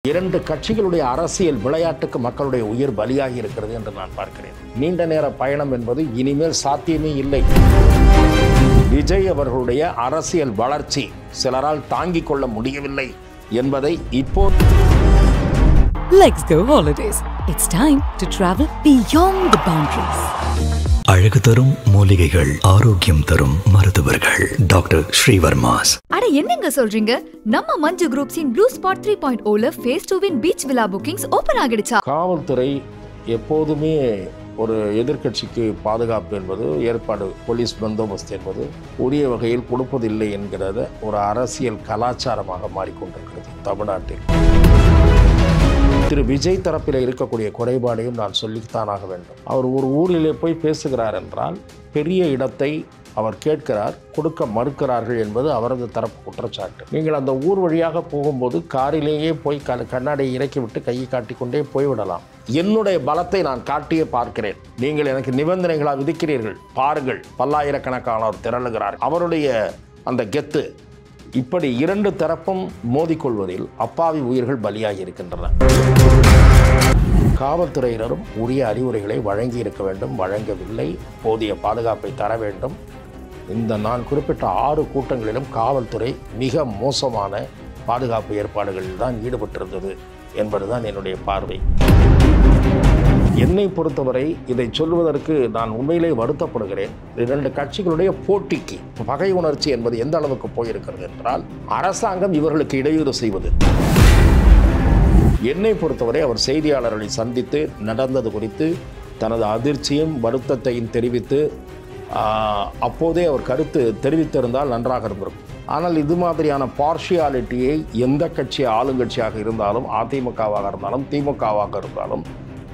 இரண்டு கட்சிகளுடைய அரசியல் விளையாட்டுக்கு மக்களுடைய உயிர் பலியாகி இருக்கிறது என்று நான் பார்க்கிறேன். நீண்ட நேர பயணம் என்பது இனிமேல் சாத்தியமே இல்லை. விஜய் அவர்களுடைய அரசியல் வளர்ச்சி சிலரால் தாங்கிக் கொள்ள முடியவில்லை என்பதை இப்போ Let's go holidays. It's time to travel beyond the boundaries. அழகு தரும் மூலிகைகள், ஆரோக்கியம் தரும் மருத்துவர்கள். டாக்டர் ஸ்ரீவர்மாஸ். அட என்னங்க சொல்றீங்க? நம்ம மஞ்சு குரூப்ஸின் ப்ளூ ஸ்பாட் 3.0ல phase 2 beach villa bookings open ஆகிடுச்சா? காவல்துறை எப்போதுமே ஒரு எதிர்க்கட்சிக்கு பாதுகாப்பு என்பது ஏற்பாடு, போலீஸ் பந்தோபஸ்து என்பது உரிய வகையில் கொடுப்பதில்லை என்கிறத ஒரு அரசியல் கலாச்சாரமாக மாறிக்கொண்டிருக்கிறது தமிழ்நாட்டில். திரு விஜய் தரப்பில் இருக்கக்கூடிய குறைபாடையும் நான் சொல்லித்தானாக வேண்டும். அவர் ஒரு ஊரிலே போய் பேசுகிறார் என்றால் பெரிய இடத்தை அவர் கேட்கிறார், கொடுக்க மறுக்கிறார்கள் என்பது அவரது தரப்பு குற்றச்சாட்டு. நீங்கள் அந்த ஊர் வழியாக போகும்போது காரிலேயே போய் கண்ணாடியை இறக்கிவிட்டு கையை காட்டிக்கொண்டே போய்விடலாம். என்னுடைய பலத்தை நான் காட்டியே பார்க்கிறேன், நீங்கள் எனக்கு நிபந்தனைகளாக விதிக்கிறீர்கள், பாருங்கள், பல்லாயிரக்கணக்கானவர் திரளுகிறார். அவருடைய அந்த கெத்து, இப்படி இரண்டு தரப்பும் மோதிக்கொள்வதில் அப்பாவி உயிர்கள் பலியாகி இருக்கின்றன. காவல்துறையினரும் உரிய அறிவுரைகளை வழங்கி இருக்க வேண்டும், வழங்கவில்லை. போதிய பாதுகாப்பை தர வேண்டும். இந்த நான் குறிப்பிட்ட 6 கூட்டங்களிலும் காவல்துறை மிக மோசமான பாதுகாப்பு ஏற்பாடுகளில் தான் ஈடுபட்டிருந்தது என்பதுதான் என்னுடைய பார்வை. என்னை பொறுத்தவரை இதை சொல்வதற்கு நான் உண்மையிலே வருத்தப்படுகிறேன். இரண்டு கட்சிகளுடைய போட்டிக்கு பகை உணர்ச்சி என்பது எந்த அளவுக்கு போயிருக்கிறது என்றால், அரசாங்கம் இவர்களுக்கு இடையூறு செய்வது. என்னை பொறுத்தவரை அவர் செய்தியாளர்களை சந்தித்து நடந்தது குறித்து தனது அதிர்ச்சியும் வருத்தத்தையும் தெரிவித்து அப்போதே அவர் கருத்து தெரிவித்திருந்தால் நன்றாக இருந்திருக்கும். ஆனால் இது மாதிரியான பார்ஷியாலிட்டியை எந்த கட்சி ஆளுங்கட்சியாக இருந்தாலும், அதிமுகவாக இருந்தாலும், திமுகவாக இருந்தாலும்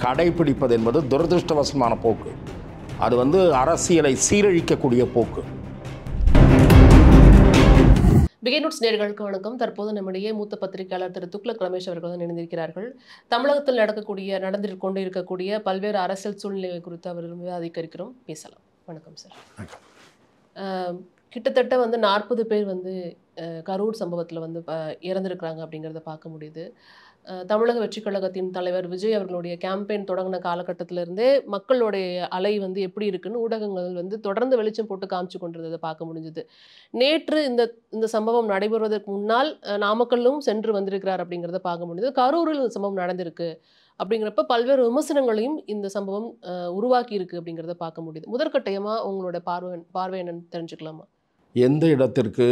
கடைபிடிப்பது என்பது துரதிருஷ்டவசமான போக்கு. அது அரசியலை சீரழிக்கக்கூடிய போக்கு. பிகேநூட்ஸ் நேயர்களுக்கு வணக்கம். தற்போது நம்முடைய மூத்த பத்திரிகையாளர் திரு துக்ளக் ரமேஷ் அவர்கள் இணைந்திருக்கிறார்கள். தமிழகத்தில் நடந்து கொண்டு இருக்கக்கூடிய பல்வேறு அரசியல் சூழ்நிலைகள் குறித்து அவர்கள் விவாதிக்க இருக்கிறோம், பேசலாம். வணக்கம் சார். கிட்டத்தட்ட 40 பேர் கரூர் சம்பவத்தில் இறந்திருக்கிறாங்க அப்படிங்கிறத பார்க்க முடியுது. தமிழக வெற்றி கழகத்தின் தலைவர் விஜய் அவர்களுடைய கேம்பெயின் தொடங்கின காலகட்டத்திலிருந்தே மக்களுடைய அலை எப்படி இருக்குன்னு ஊடகங்கள் தொடர்ந்து வெளிச்சம் போட்டு காமிச்சு கொண்டிருந்ததை பார்க்க முடிஞ்சுது. நேற்று இந்த சம்பவம் நடைபெறுவதற்கு முன்னால் நாமக்கல்லும் சென்று வந்திருக்கிறார் அப்படிங்கிறத பார்க்க முடியுது. கரூரில் இந்த சம்பவம் நடந்திருக்கு அப்படிங்கிறப்ப பல்வேறு விமர்சனங்களையும் இந்த சம்பவம் உருவாக்கி இருக்கு அப்படிங்கிறத பார்க்க முடியுது. முதற்கட்டமாக உங்களோட பார்வை என்னன்னு தெரிஞ்சுக்கலாமா? எந்த இடத்திற்கு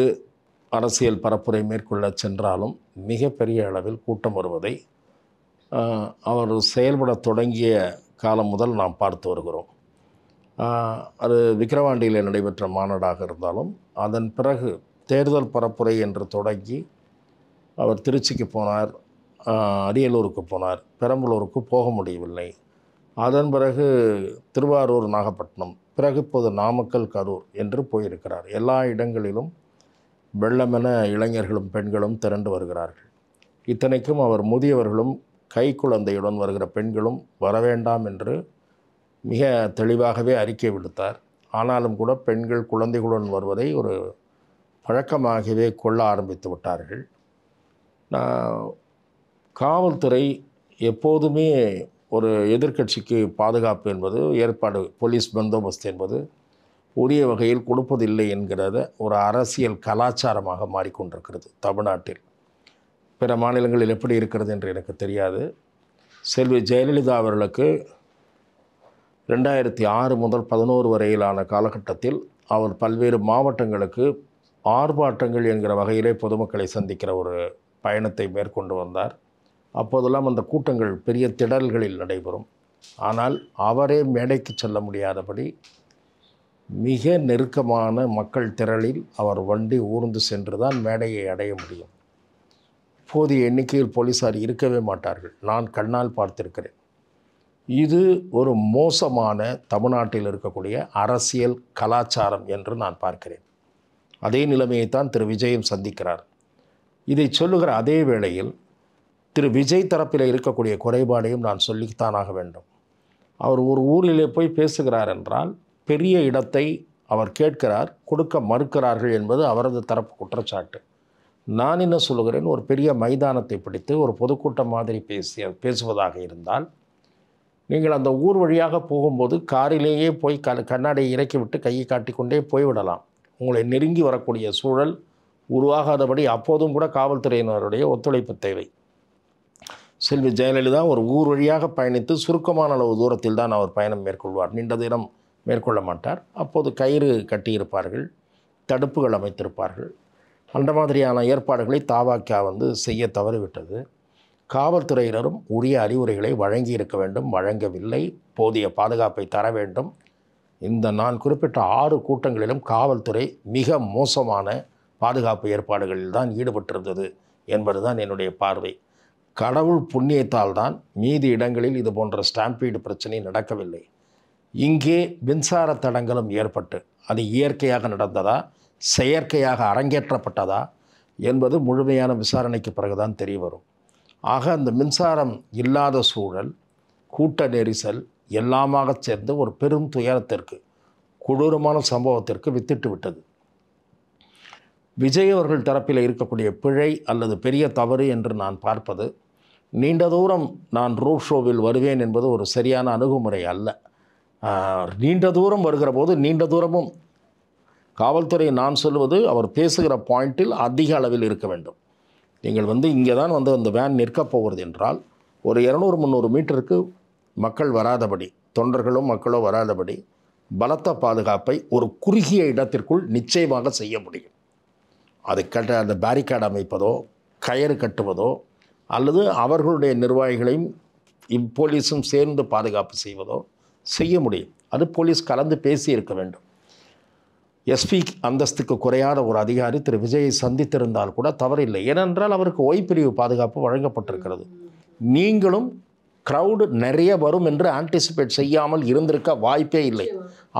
அரசியல் பரப்புரை மேற்கொள்ள சென்றாலும் மிகப்பெரிய அளவில் கூட்டம் வருவதை அவர் செயல்பட தொடங்கிய காலம் முதல் நாம் பார்த்து வருகிறோம். அது விக்கிரவாண்டியில் நடைபெற்ற மாநாடாக இருந்தாலும், அதன் பிறகு தேர்தல் பரப்புரை என்று தொடங்கி அவர் திருச்சிக்கு போனார், அரியலூருக்கு போனார், பெரம்பலூருக்கு போக முடியவில்லை. அதன் பிறகு திருவாரூர், நாகப்பட்டினம், பிறகு இப்போது நாமக்கல், கரூர் என்று போயிருக்கிறார். எல்லா இடங்களிலும் வெள்ளமென இளைஞர்களும் பெண்களும் திரண்டு வருகிறார்கள். இத்தனைக்கும் அவர் முதியவர்களும் கை குழந்தையுடன் வருகிற பெண்களும் வரவேண்டாம் என்று மிக தெளிவாகவே அறிக்கை விடுத்தார். ஆனாலும் கூட பெண்கள் குழந்தைகளுடன் வருவதை ஒரு பழக்கமாகவே கொள்ள ஆரம்பித்து விட்டார்கள். காவல்துறை எப்போதுமே ஒரு எதிர்க்கட்சிக்கு பாதுகாப்பு என்பது ஏற்பாடு, போலீஸ் பந்தோபஸ்து என்பது உரிய வகையில் கொடுப்பதில்லை என்கிறத ஒரு அரசியல் கலாச்சாரமாக மாறிக்கொண்டிருக்கிறது தமிழ்நாட்டில். பிற மாநிலங்களில் எப்படி இருக்கிறது என்று எனக்கு தெரியாது. செல்வி ஜெயலலிதா அவர்களுக்கு 2006 முதல் 2011 வரையிலான காலகட்டத்தில் அவர் பல்வேறு மாவட்டங்களுக்கு ஆர்ப்பாட்டங்கள் என்கிற வகையிலே பொதுமக்களை சந்திக்கிற ஒரு பயணத்தை மேற்கொண்டு வந்தார். அப்போதெல்லாம் அந்த கூட்டங்கள் பெரிய திடல்களில் நடைபெறும். ஆனால் அவரே மேடைக்கு செல்ல முடியாதபடி மிக நெருக்கமான மக்கள் திரளில் அவர் வண்டி ஊர்ந்து சென்று தான் மேடையை அடைய முடியும். போதிய எண்ணிக்கையில் போலீஸார் இருக்கவே மாட்டார்கள். நான் கண்ணால் பார்த்திருக்கிறேன். இது ஒரு மோசமான தமிழ்நாட்டில் இருக்கக்கூடிய அரசியல் கலாச்சாரம் என்று நான் பார்க்கிறேன். அதே நிலைமையைத்தான் திரு விஜயும் சந்திக்கிறார். இதை சொல்லுகிற அதே வேளையில் திரு விஜய் தரப்பில் இருக்கக்கூடிய குறைபாடையும் நான் சொல்லித்தானாக வேண்டும். அவர் ஒரு ஊரிலே போய் பேசுகிறார் என்றால் பெரிய இடத்தை அவர் கேட்கிறார், கொடுக்க மறுக்கிறார்கள் என்பது அவரது தரப்பு குற்றச்சாட்டு. நான் என்ன சொல்லுகிறேன், ஒரு பெரிய மைதானத்தை பிடித்து ஒரு பொதுக்கூட்டம் மாதிரி பேசுவதாக இருந்தால் நீங்கள் அந்த ஊர் வழியாக போகும்போது காரிலேயே போய் கண்ணாடியை இறக்கி விட்டு கையை காட்டிக்கொண்டே போய்விடலாம். உங்களை நெருங்கி வரக்கூடிய சூழல் உருவாகாதபடி அப்போதும் கூட காவல்துறையினருடைய ஒத்துழைப்பு தேவை. செல்வி ஜெயலலிதா ஒரு ஊர் வழியாக பயணித்து சுருக்கமான அளவு தூரத்தில் தான் அவர் பயணம் மேற்கொள்வார். நீண்ட தூரம் மேற்கொள்ள மாட்டார். அப்போது கயிறு கட்டியிருப்பார்கள், தடுப்புகள் அமைத்திருப்பார்கள். அந்த மாதிரியான ஏற்பாடுகளை தாவாக்கா செய்ய தவறிவிட்டது. காவல்துறையினரும் உரிய அறிவுரைகளை வழங்கி இருக்க வேண்டும், வழங்கவில்லை. போதிய பாதுகாப்பை தர வேண்டும். இந்த நான் குறிப்பிட்ட 6 கூட்டங்களிலும் காவல்துறை மிக மோசமான பாதுகாப்பு ஏற்பாடுகளில் தான் ஈடுபட்டிருந்தது என்பதுதான் என்னுடைய பார்வை. கடவுள் புண்ணியத்தால் தான் மீதி இடங்களில் இது போன்ற ஸ்டாம்பீடு பிரச்சனை நடக்கவில்லை. இங்கே மின்சார தடங்களும் ஏற்பட்டு அது இயற்கையாக நடந்ததா, செயற்கையாக அரங்கேற்றப்பட்டதா என்பது முழுமையான விசாரணைக்கு பிறகுதான் தெரிய வரும். ஆக அந்த மின்சாரம் இல்லாத சூழல், கூட்ட நெரிசல் எல்லாமாக சேர்ந்து ஒரு பெரும் துயரத்திற்கு, கொடூரமான சம்பவத்திற்கு வித்திட்டு விட்டது. விஜய் அவர்கள் தரப்பில் இருக்கக்கூடிய பிழை அல்லது பெரிய தவறு என்று நான் பார்ப்பது, நீண்ட தூரம் நான் ரோட் ஷோவில் வருவேன் என்பது ஒரு சரியான அணுகுமுறை அல்ல. நீண்ட தூரம் வருகிற போது நீண்ட தூரமும் காவல்துறை நான் சொல்வது அவர் பேசுகிற பாயிண்டில் அதிக அளவில் இருக்க வேண்டும். நீங்கள் இங்கே தான் அந்த வேன் நிற்கப் போகிறது என்றால் ஒரு 200-300 மீட்டருக்கு மக்கள் வராதபடி, தொண்டர்களும் மக்களோ வராதபடி பலத்த பாதுகாப்பை ஒரு குறுகிய இடத்திற்குள் நிச்சயமாக செய்ய முடியும். அது அந்த பேரிகார்டு அமைப்பதோ, கயிறு கட்டுவதோ, அல்லது அவர்களுடைய நிர்வாகிகளையும் போலீஸும் சேர்ந்து பாதுகாப்பு செய்வதோ செய்ய முடியும். அது போலீஸ் கலந்து பேசி இருக்க வேண்டும். எஸ்பி அந்தஸ்துக்கு குறையாத ஒரு அதிகாரி திரு விஜயை சந்தித்திருந்தால் கூட தவறில்லை. ஏனென்றால் அவருக்கு ஓய்பிரிவு பாதுகாப்பு வழங்கப்பட்டிருக்கிறது. நீங்களும் க்ரௌடு நிறைய வரும் என்று ஆன்டிசிபேட் செய்யாமல் இருந்திருக்க வாய்ப்பே இல்லை.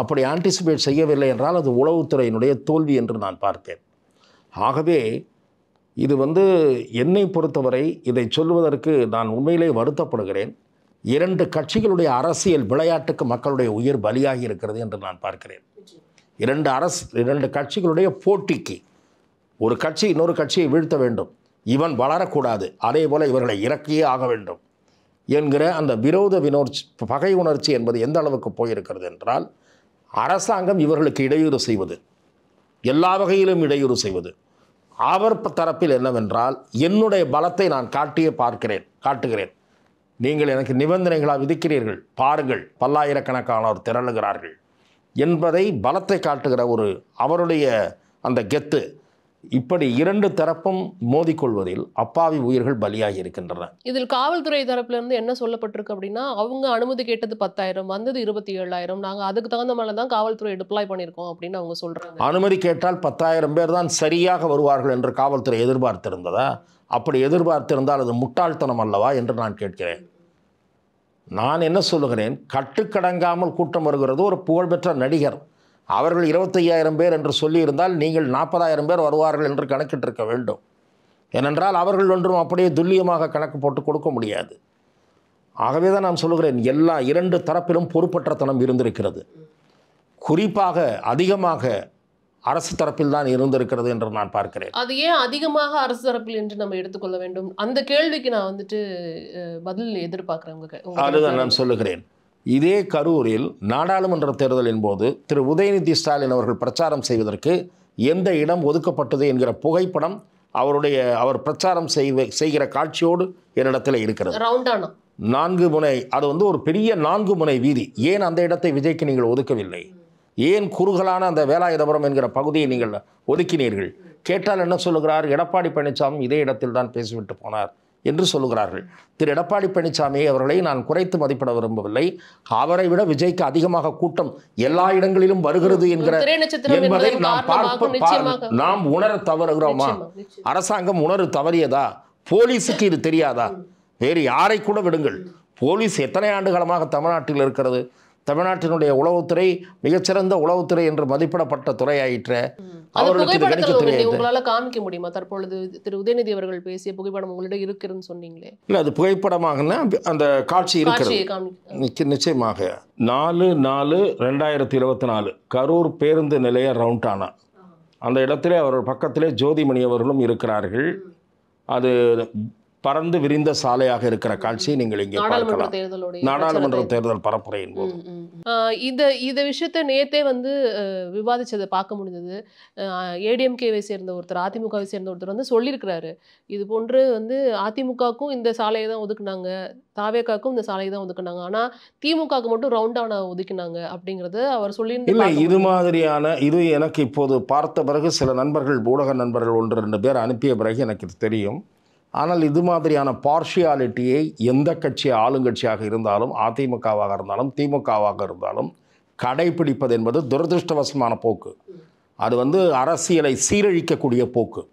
அப்படி ஆன்டிசிபேட் செய்யவில்லை என்றால் அது உளவுத்துறையினுடைய தோல்வி என்று நான் பார்ப்பேன். ஆகவே இது என்னை பொறுத்தவரை இதை சொல்வதற்கு நான் உண்மையிலே வருத்தப்படுகிறேன். 2 கட்சிகளுடைய அரசியல் விளையாட்டுக்கு மக்களுடைய உயிர் பலியாகி இருக்கிறது என்று நான் பார்க்கிறேன். 2 கட்சிகளுடைய போட்டிக்கு, ஒரு கட்சி இன்னொரு கட்சியை வீழ்த்த வேண்டும், இவன் வளரக்கூடாது, அதே போல் இவர்களை இறக்கியே ஆக வேண்டும் என்கிற அந்த விரோத பகை உணர்ச்சி என்பது எந்த அளவுக்கு போயிருக்கிறது என்றால், அரசாங்கம் இவர்களுக்கு இடையூறு செய்வது, எல்லா வகையிலும் இடையூறு செய்வது. அவர் தரப்பில் என்னவென்றால், என்னுடைய பலத்தை நான் காட்டுகிறேன், நீங்கள் எனக்கு நிபந்தனைகளாக விதிக்கிறீர்கள், பாருங்கள், பல்லாயிரக்கணக்கானோர் திரளுகிறார்கள் என்பதை பலத்தை காட்டுகிற ஒரு அவருடைய அந்த கெத்து. இப்படி 2 தரப்பும் மோதிக்கொள்வதில் அப்பாவி உயிர்கள் பலியாகி இருக்கின்றன. இதில் காவல்துறை தரப்புல இருந்து என்ன சொல்லப்பட்டிருக்கு அப்படின்னா, அவங்க அனுமதி கேட்டது 10,000, வந்தது 27,000, நாங்கள் அதுக்கு தகுந்த மேலே தான் காவல்துறை டிப்ளாய் பண்ணியிருக்கோம் அப்படின்னு அவங்க சொல்றாங்க. அனுமதி கேட்டால் 10,000 பேர் தான் சரியாக வருவார்கள் என்று காவல்துறை எதிர்பார்த்திருந்ததா? அப்படி எதிர்பார்த்திருந்தால் அது முட்டாள்தனம் அல்லவா என்று நான் கேட்கிறேன். நான் என்ன சொல்லுகிறேன், கட்டுக்கடங்காமல் கூட்டம் வருகிறது. ஒரு புகழ்பெற்ற நடிகர் அவர்கள் 25,000 பேர் என்று சொல்லியிருந்தால் நீங்கள் 40,000 பேர் வருவார்கள் என்று கணக்கிட்டிருக்க வேண்டும். ஏனென்றால் அவர்கள் ஒன்றும் அப்படியே துல்லியமாக கணக்கு போட்டு கொடுக்க முடியாது. ஆகவே தான் நான் சொல்லுகிறேன், எல்லா 2 தரப்பிலும் பொறுப்பற்றத்தனம் இருந்திருக்கிறது. குறிப்பாக அதிகமாக அரசு தரப்பில் தான் இருந்திருக்கிறது என்று நான் பார்க்கிறேன். அது ஏன் அதிகமாக அரசு தரப்பில் என்று நம்ம எடுத்துக்கொள்ள வேண்டும்? அந்த கேள்விக்கு நான் பதில் எதிர்பார்க்கிறேன். அதுதான் நான் சொல்லுகிறேன். இதே கரூரில் நாடாளுமன்ற தேர்தலின் போது திரு உதயநிதி ஸ்டாலின் அவர்கள் பிரச்சாரம் செய்வதற்கு எந்த இடம் ஒதுக்கப்பட்டது என்கிற புகைப்படம் அவர் பிரச்சாரம் செய்கிற காட்சியோடு என்னிடத்தில் இருக்கிறது. 4 முனை, அது ஒரு பெரிய 4 முனை வீதி. ஏன் அந்த இடத்தை விஜய்க்கு நீங்கள் ஒதுக்கவில்லை? ஏன் குறுகலான அந்த வேலாயுதபுரம் என்கிற பகுதியை நீங்கள் ஒதுக்கினீர்கள்? கேட்டால் என்ன சொல்லுகிறார்? எடப்பாடி பழனிசாமி இதே இடத்தில் தான் பேசிவிட்டு போனார் என்று சொல்லுகிறார்கள். திரு எடப்பாடி பழனிசாமி அவர்களை நான் குறைத்து மதிப்பிட விரும்பவில்லை. அவரை விட விஜய்க்கு அதிகமாக கூட்டம் எல்லா இடங்களிலும் வருகிறது என்பதை நாம் உணர தவறுகிறோமா? அரசாங்கம் உணர தவறியதா? போலீஸுக்கு இது தெரியாதா? வேறு யாரை கூட விடுங்கள், போலீஸ் எத்தனை ஆண்டு காலமாக தமிழ்நாட்டில் இருக்கிறது. தமிழ்நாட்டினுடைய உளவுத்துறை மிகச்சிறந்த உளவுத்துறை என்று மதிப்பிடப்பட்ட துறை ஆயிற்று. உங்களால காமிக்க முடியுமா? தற்பொழுது திரு உதயநிதி அவர்கள் பேசிய புகைப்படம் உங்களிடம் இருக்கிறதுன்னு சொன்னீங்களே. இல்ல, அது புகைப்படமாக அந்த காட்சி இருக்கிறது நிச்சயமாக. 4/4/2024 கரூர் பேருந்து நிலைய ரவுண்டானா அந்த இடத்திலே அவர் பக்கத்திலே ஜோதிமணி அவர்களும் இருக்கிறார்கள். அது பறந்து விரிந்த சாலையாக இருக்கிற காட்சியை நீங்கள் இங்கே பார்க்கலாம். நாடாளுமன்ற தேர்தல் பரப்புரையின் போது இந்த விஷயத்தை நேத்தே வந்து விவாதிச்சதை பார்க்க முடிஞ்சது. ஏடிஎம்கேவை சேர்ந்த ஒருத்தர், அதிமுகவை சேர்ந்த ஒருத்தர் வந்து சொல்லியிருக்கிறாரு, இது போன்று வந்து அதிமுகவுக்கும் இந்த சாலையை தான் ஒதுக்குனாங்க, தாவேக்காக்கும் இந்த சாலையை தான் ஒதுக்குனாங்க, ஆனால் திமுகவுக்கு மட்டும் ரவுண்டான ஒதுக்கினாங்க அப்படிங்கிறது அவர் சொல்லி. இல்லை, இது மாதிரியான இது எனக்கு இப்போது பார்த்த பிறகு சில நண்பர்கள், ஊடக நண்பர்கள் 1-2 பேர் அனுப்பிய பிறகு எனக்கு தெரியும். ஆனால் இது மாதிரியான பார்ஷியாலிட்டியை எந்த கட்சி ஆளுங்கட்சியாக இருந்தாலும், அதிமுகவாக இருந்தாலும் திமுகவாக இருந்தாலும் கடைபிடிப்பது என்பது துரதிருஷ்டவசமான போக்கு. அது வந்து அரசியலை சீரழிக்கக்கூடிய போக்கு.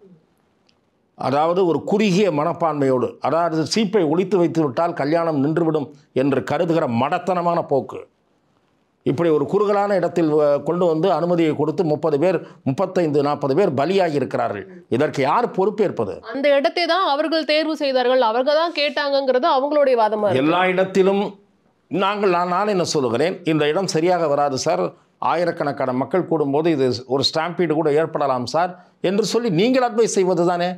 அதாவது ஒரு குறுகிய மனப்பான்மையோடு, அதாவது சீப்பை ஒழித்து வைத்து விட்டால் கல்யாணம் நின்றுவிடும் என்று கருதுகிற மடத்தனமான போக்கு. இப்படி ஒரு குறுகலான இடத்தில் கொண்டு வந்து அனுமதியை கொடுத்து 30 பேர் 35-40 பேர் பலியாகி இருக்கிறார்கள். இதற்கு யார் பொறுப்பேற்பது? அந்த இடத்தை தான் அவர்கள் தேர்வு செய்தார்கள், அவர்கள் தான் கேட்டாங்கிறது அவங்களுடைய வாதமா. எல்லா இடத்திலும் நான் என்ன சொல்லுகிறேன், இந்த இடம் சரியாக வராது சார், ஆயிரக்கணக்கான மக்கள் கூடும்போது இது ஒரு ஸ்டாம்பீடு கூட ஏற்படலாம் சார் என்று சொல்லி நீங்கள் அட்வைஸ் செய்வது தானே.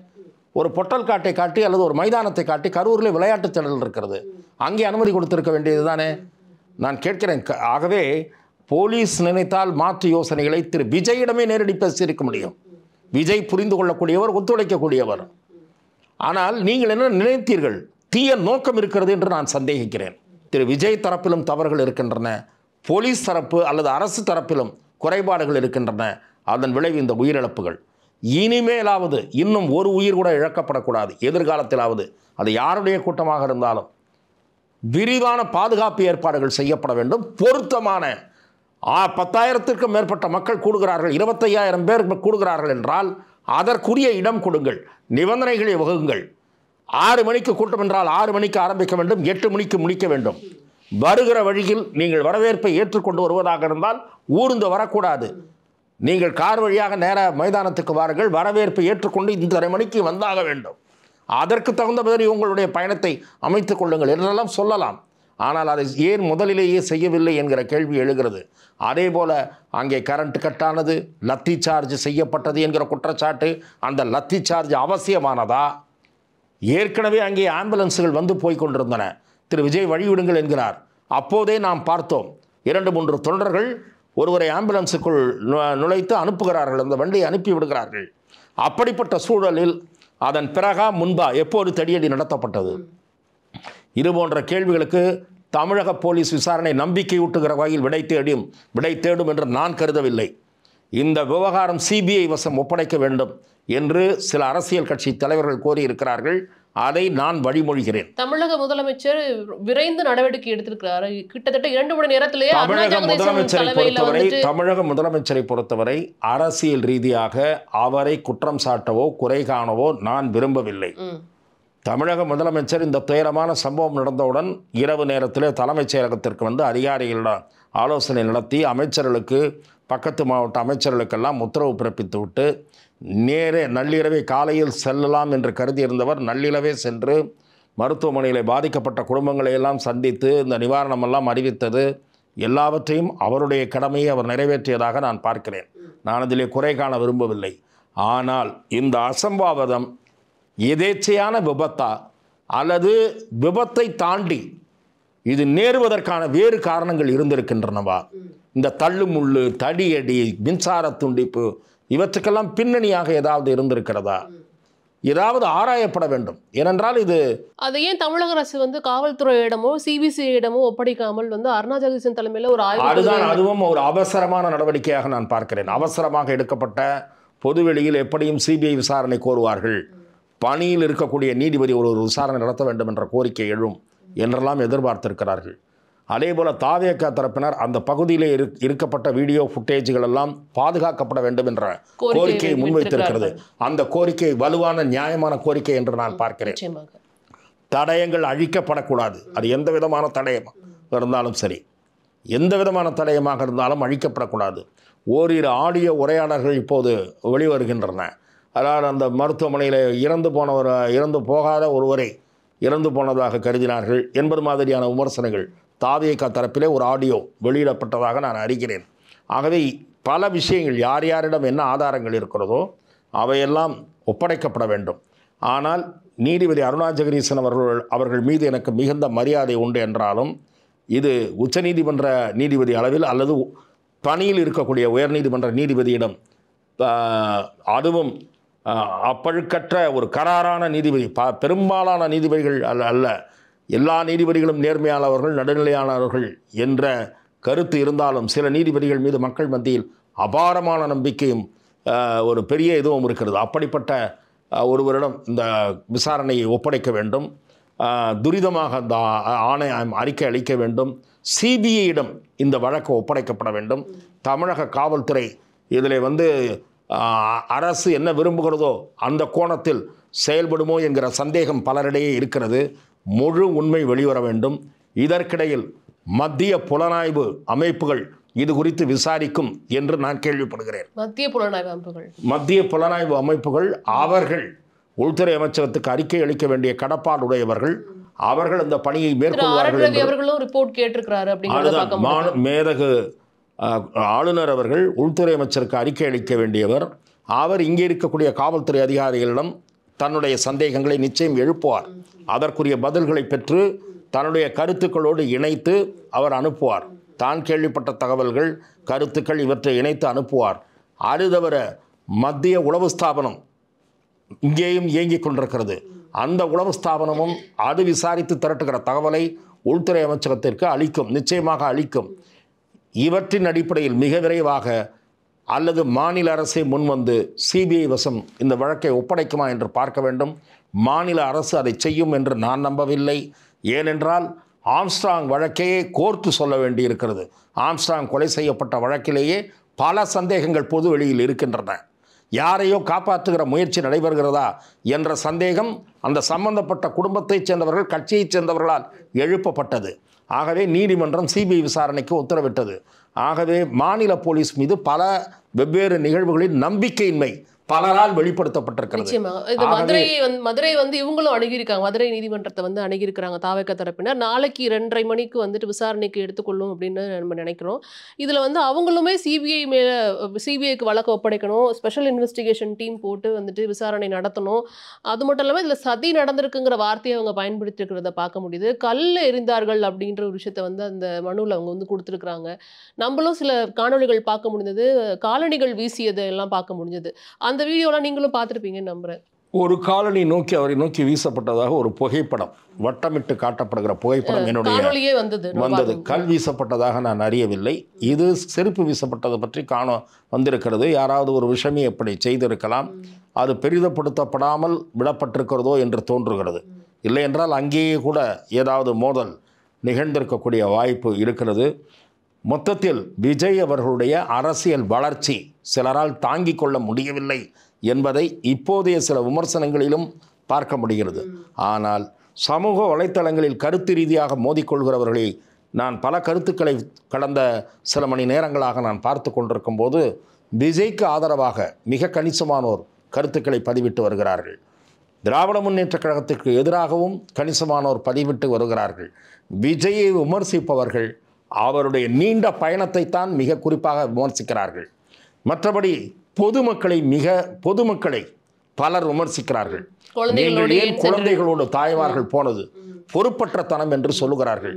ஒரு பொட்டல் காட்டை காட்டி அல்லது ஒரு மைதானத்தை காட்டி, கரூரில் விளையாட்டுத் திடல் இருக்கிறது, அங்கே அனுமதி கொடுத்திருக்க வேண்டியது தானே. நான் கேட்கிறேன். ஆகவே போலீஸ் நினைத்தால் மாற்று யோசனைகளை திரு விஜயிடமே நேரடி பேசியிருக்க முடியும். விஜய் புரிந்து கொள்ளக்கூடியவர், ஒத்துழைக்கக்கூடியவர். ஆனால் நீங்கள் என்ன நினைத்தீர்கள்? தீய நோக்கம் இருக்கிறது என்று நான் சந்தேகிக்கிறேன். திரு விஜய் தரப்பிலும் தவறுகள் இருக்கின்றன, போலீஸ் தரப்பு அல்லது அரசு தரப்பிலும் குறைபாடுகள் இருக்கின்றன. அதன் விளைவு இந்த உயிரிழப்புகள். இனிமேலாவது இன்னும் ஒரு உயிர் கூட இழக்கப்படக்கூடாது. எதிர்காலத்திலாவது அது யாருடைய கூட்டமாக இருந்தாலும் விரிவான பாதுகாப்பு ஏற்பாடுகள் செய்யப்பட வேண்டும். பொருத்தமான 10,000த்திற்கும் மேற்பட்ட மக்கள் கூடுகிறார்கள், 25,000 பேர் கூடுகிறார்கள் என்றால் அதற்குரிய இடம் கொடுங்கள், நிபந்தனைகளை வகுங்கள். 6 மணிக்கு கூட்டம் என்றால் 6 மணிக்கு ஆரம்பிக்க வேண்டும், 8 மணிக்கு முடிக்க வேண்டும். வருகிற வழியில் நீங்கள் வரவேற்பை ஏற்றுக்கொண்டு வருவதாக இருந்தால் ஊர்ந்து வரக்கூடாது. நீங்கள் கார் வழியாக நேர மைதானத்துக்கு வாருங்கள், வரவேற்பை ஏற்றுக்கொண்டு இந்த மணிக்கு வந்தாக வேண்டும். அதற்கு தகுந்த மாதிரி உங்களுடைய பயணத்தை அமைத்துக் கொள்ளுங்கள் என்றெல்லாம் சொல்லலாம். ஆனால் அதை ஏன் முதலிலேயே செய்யவில்லை என்கிற கேள்வி எழுகிறது. அதே போல் அங்கே கரண்ட் கட்டானது, லத்தி சார்ஜ் செய்யப்பட்டது என்கிற குற்றச்சாட்டு. அந்த லத்தி சார்ஜ் அவசியமானதா? ஏற்கனவே அங்கே ஆம்புலன்ஸுகள் வந்து போய் கொண்டிருந்தன. திரு விஜய் வழிவிடுங்கள் என்கிறார். அப்போதே நாம் பார்த்தோம், 2-3 தொண்டர்கள் ஒருவரை ஆம்புலன்ஸுக்குள் நுழைத்து அனுப்புகிறார்கள், அந்த வண்டியை அனுப்பி விடுகிறார்கள். அப்படிப்பட்ட சூழலில் அதன் பிறகா முன்பா எப்போது தடியடி நடத்தப்பட்டது? இது போன்ற கேள்விகளுக்கு தமிழக போலீஸ் விசாரணை நம்பிக்கையூட்டுகிற வகையில் விடை தேடும் என்று நான் கருதவில்லை. இந்த விவகாரம் சிபிஐ வசம் ஒப்படைக்க வேண்டும் என்று சில அரசியல் கட்சி தலைவர்கள் கோரியிருக்கிறார்கள். அதை நான் வழிமொழிகிறேன். தமிழக முதலமைச்சர் விரைந்து நடவடிக்கை எடுத்திருக்கிறார். கிட்டத்தட்ட 2 மணி நேரத்திலேயே தமிழக முதலமைச்சரை பொறுத்தவரை அரசியல் ரீதியாக அவரை குற்றம் சாட்டவோ குறை காணவோ நான் விரும்பவில்லை. தமிழக முதலமைச்சர் இந்த துயரமான சம்பவம் நடந்தவுடன் இரவு நேரத்திலே தலைமைச் செயலகத்திற்கு வந்து அதிகாரிகளிடம் ஆலோசனை நடத்தி அமைச்சர்களுக்கு, பக்கத்து மாவட்ட அமைச்சர்களுக்கெல்லாம் உத்தரவு பிறப்பித்து விட்டு நேரே நள்ளிரவே காலையில் செல்லலாம் என்று கருதியிருந்தவர் நள்ளிரவே சென்று மருத்துவமனையில் பாதிக்கப்பட்ட குடும்பங்களை எல்லாம் சந்தித்து இந்த நிவாரணமெல்லாம் அறிவித்தது எல்லாவற்றையும் அவருடைய கடமையை அவர் நிறைவேற்றியதாக நான் பார்க்கிறேன். நான் அதிலே குறை காண விரும்பவில்லை. ஆனால் இந்த அசம்பாவிதம் எதேச்சையான விபத்தா அல்லது விபத்தை தாண்டி இது நேருவதற்கான வேறு காரணங்கள் இருந்திருக்கின்றனவா? இந்த தள்ளுமுள்ளு, தடியடி, மின்சார துண்டிப்பு இவற்றுக்கெல்லாம் பின்னணியாக ஏதாவது இருந்திருக்கிறதா? ஏதாவது ஆராயப்பட வேண்டும். ஏனென்றால் இது அதை ஏன் தமிழக அரசு வந்து காவல்துறையிடமோ சிபிசிஐடமோ ஒப்படைக்காமல் வந்து அருணா ஜெகதீசன் தலைமையில் ஒரு அதுவும் ஒரு அவசரமான நடவடிக்கையாக நான் பார்க்கிறேன். அவசரமாக எடுக்கப்பட்ட பொதுவெளியில் எப்படியும் சிபிஐ விசாரணை கோருவார்கள், பணியில் இருக்கக்கூடிய நீதிபதி ஒரு விசாரணை நடத்த வேண்டும் என்ற கோரிக்கை எழும் என்றெல்லாம் எதிர்பார்த்திருக்கிறார்கள். அதே போல் தாவேக தரப்பினர் அந்த பகுதியிலே இருக்கப்பட்ட வீடியோ ஃபுட்டேஜ்கள் எல்லாம் பாதுகாக்கப்பட வேண்டும் என்ற கோரிக்கையை முன்வைத்திருக்கிறது. அந்த கோரிக்கை வலுவான நியாயமான கோரிக்கை என்று நான் பார்க்கிறேன். தடயங்கள் அழிக்கப்படக்கூடாது. அது எந்த விதமான தடயமாக இருந்தாலும் சரி, எந்த விதமான தடயமாக இருந்தாலும் அழிக்கப்படக்கூடாது. ஓரிரு ஆடியோ உரையாடல்கள் இப்போது வெளிவருகின்றன. அதாவது அந்த மருத்துவமனையில் இறந்து போகாத ஒருவரை இறந்து போனதாக கருதினார்கள் என்பது மாதிரியான விமர்சனங்கள் தாவேக தரப்பிலே ஒரு ஆடியோ வெளியிடப்பட்டதாக நான் அறிகிறேன். ஆகவே பல விஷயங்கள் யார் யாரிடம் என்ன ஆதாரங்கள் இருக்கிறதோ அவையெல்லாம் ஒப்படைக்கப்பட வேண்டும். ஆனால் நீதிபதி அருணா ஜெகதீசன் அவர்கள் மீது எனக்கு மிகுந்த மரியாதை உண்டு என்றாலும் இது உச்சநீதிமன்ற நீதிபதி அளவில் அல்லது பணியில் இருக்கக்கூடிய உயர்நீதிமன்ற நீதிபதியிடம் அதுவும் அப்பழுக்கற்ற ஒரு கராரான நீதிபதி பெரும்பாலான நீதிபதிகள் அல்ல எல்லா நீதிபதிகளும் நேர்மையானவர்கள் நடுநிலையானவர்கள் என்ற கருத்து இருந்தாலும் சில நீதிபதிகள் மீது மக்கள் மத்தியில் அபாரமான நம்பிக்கையும் ஒரு பெரிய இதுவும் இருக்கிறது. அப்படிப்பட்ட ஒருவரிடம் இந்த விசாரணையை ஒப்படைக்க வேண்டும். துரிதமாக அந்த அறிக்கை அளிக்க வேண்டும். சிபிஐயிடம் இந்த வழக்கு ஒப்படைக்கப்பட வேண்டும். தமிழக காவல்துறை இதில் அரசு என்ன விரும்புகிறதோ அந்த கோணத்தில் செயல்படுமோ என்கிற சந்தேகம் பலரிடையே இருக்கிறது. முழு உண்மை வெளிவர வேண்டும். இதற்கிடையில் மத்திய புலனாய்வு அமைப்புகள் இது குறித்து விசாரிக்கும் என்று நான் கேள்விப்படுகிறேன். மத்திய புலனாய்வு அமைப்புகள் அவர்கள் உள்துறை அமைச்சகத்துக்கு அறிக்கை அளிக்க வேண்டிய கடப்பாடுடையவர்கள். அவர்கள் அந்த பணியை மேற்கொள்வார்கள். மேதகு ஆளுநர் அவர்கள் உள்துறை அமைச்சருக்கு அறிக்கை அளிக்க வேண்டியவர். அவர் இங்கே இருக்கக்கூடிய காவல்துறை அதிகாரிகளிடம் தன்னுடைய சந்தேகங்களை நிச்சயம் எழுப்புவார். அதற்குரிய பதில்களை பெற்று தன்னுடைய கருத்துக்களோடு இணைத்து அவர் அனுப்புவார். தான் கேள்விப்பட்ட தகவல்கள் கருத்துக்கள் இவற்றை இணைத்து அனுப்புவார். அது தவிர மத்திய உளவு ஸ்தாபனம் இங்கேயும் இயங்கிக் கொண்டிருக்கிறது. அந்த உளவு ஸ்தாபனமும் அது விசாரித்து திரட்டுகிற தகவலை உள்துறை அமைச்சகத்திற்கு அளிக்கும், நிச்சயமாக அளிக்கும். இவற்றின் அடிப்படையில் மிக விரைவாக அல்லது மாநில அரசே முன்வந்து சிபிஐ வசம் இந்த வழக்கை ஒப்படைக்குமா என்று பார்க்க வேண்டும். மாநில அரசு அதை செய்யும் என்று நான் நம்பவில்லை. ஏனென்றால் ஆம்ஸ்ட்ராங் வழக்கையே கோர்ட்டு சொல்ல வேண்டியிருக்கிறது. ஆம்ஸ்ட்ராங் கொலை செய்யப்பட்ட வழக்கிலேயே பல சந்தேகங்கள் பொது வெளியில் இருக்கின்றன. யாரையோ காப்பாற்றுகிற முயற்சி நடைபெறுகிறதா என்ற சந்தேகம் அந்த சம்பந்தப்பட்ட குடும்பத்தைச் சேர்ந்தவர்கள் கட்சியைச் சேர்ந்தவர்களால் எழுப்பப்பட்டது. ஆகவே நீதிமன்றம் சிபிஐ விசாரணைக்கு உத்தரவிட்டது. ஆகவே மாநில போலீஸ் மீது பல வெவ்வேறு நிகழ்வுகளில் நம்பிக்கையின்மை பலரால் வெளிப்படுத்தப்பட்டிருக்கிறது. மதுரை இவங்களும் அணுகியிருக்காங்க. மதுரை நீதிமன்றத்தை அணுகியிருக்கிறாங்க தாவேக தரப்பினர். நாளைக்கு 2:30 மணிக்கு விசாரணைக்கு எடுத்துக்கொள்ளும் அப்படின்னு நம்ம நினைக்கிறோம். இதில் அவங்களுமே சிபிஐக்கு வழக்கு ஒப்படைக்கணும், ஸ்பெஷல் இன்வெஸ்டிகேஷன் டீம் போட்டு விசாரணை நடத்தணும். அது மட்டும் இல்லாமல் இதில் சதி நடந்திருக்குங்கிற வார்த்தையை அவங்க பயன்படுத்திருக்கிறத பார்க்க முடியுது. கல் எறிந்தார்கள் அப்படின்ற ஒரு விஷயத்த அந்த மனுவில் அவங்க கொடுத்துருக்குறாங்க. நம்மளும் சில காணொலிகள் பார்க்க முடிஞ்சது, காலணிகள் வீசியதை எல்லாம் பார்க்க முடிஞ்சது. அந்த வீடியோலாம் நீங்களும் பார்த்துருப்பீங்கன்னு நம்புறேன். ஒரு காலனி நோக்கி அவரை நோக்கி வீசப்பட்டதாக ஒரு புகைப்படம், வட்டமிட்டு காட்டப்படுகிற புகைப்படம் என்னுடைய வந்தது. கல் வீசப்பட்டதாக நான் அறியவில்லை. இது செருப்பு வீசப்பட்டதை பற்றி வந்திருக்கிறது. யாராவது ஒரு விஷயமே எப்படி செய்திருக்கலாம். அது பெரிதப்படுத்தப்படாமல் விடப்பட்டிருக்கிறதோ என்று தோன்றுகிறது. இல்லை என்றால் அங்கேயே கூட ஏதாவது மோதல் நிகழ்ந்திருக்கக்கூடிய வாய்ப்பு இருக்கிறது. மொத்தத்தில் விஜய் அவர்களுடைய அரசியல் வளர்ச்சி சிலரால் தாங்கிக் கொள்ள முடியவில்லை என்பதை இப்போதைய சில விமர்சனங்களிலும் பார்க்க முடிகிறது. ஆனால் சமூக வலைத்தளங்களில் கருத்து ரீதியாக மோதிக்கொள்கிறவர்களை நான் பல கருத்துக்களை கடந்த சில மணி நேரங்களாக நான் பார்த்து கொண்டிருக்கும் போது விஜய்க்கு ஆதரவாக மிக கணிசமானோர் கருத்துக்களை பதிவிட்டு வருகிறார்கள். திராவிட முன்னேற்ற கழகத்திற்கு எதிராகவும் கணிசமானோர் பதிவிட்டு வருகிறார்கள். விஜயை விமர்சிப்பவர்கள் அவருடைய நீண்ட பயணத்தை தான் மிக குறிப்பாக விமர்சிக்கிறார்கள். மற்றபடி பொதுமக்களை பலர் விமர்சிக்கிறார்கள். நீங்கள் ஏன் குழந்தைகளோடு தாய்மார்கள் போனது பொறுப்பற்ற தனம் என்று சொல்லுகிறார்கள்.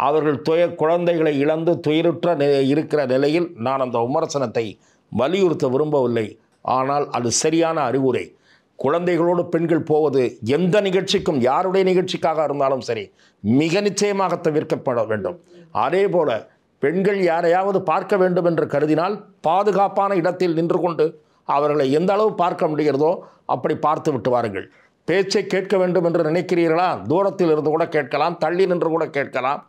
அவர்கள் குழந்தைகளை இழந்து துயருற்ற இருக்கிற நிலையில் நான் அந்த விமர்சனத்தை வலியுறுத்த விரும்பவில்லை. ஆனால் அது சரியான அறிவுரை. குழந்தைகளோடு பெண்கள் போவது எந்த நிகழ்ச்சிக்கும், யாருடைய நிகழ்ச்சிக்காக இருந்தாலும் சரி, மிக நிச்சயமாக தவிர்க்கப்பட வேண்டும். அதே போல பெண்கள் யாரையாவது பார்க்க வேண்டும் என்று கருதினால் பாதுகாப்பான இடத்தில் நின்று கொண்டு அவர்களை எந்த அளவு பார்க்க முடிகிறதோ அப்படி பார்த்து விட்டு வாருங்கள். பேச்சை கேட்க வேண்டும் என்று நினைக்கிறீர்களா? தூரத்தில் இருந்து கூட கேட்கலாம், தள்ளி நின்று கூட கேட்கலாம்.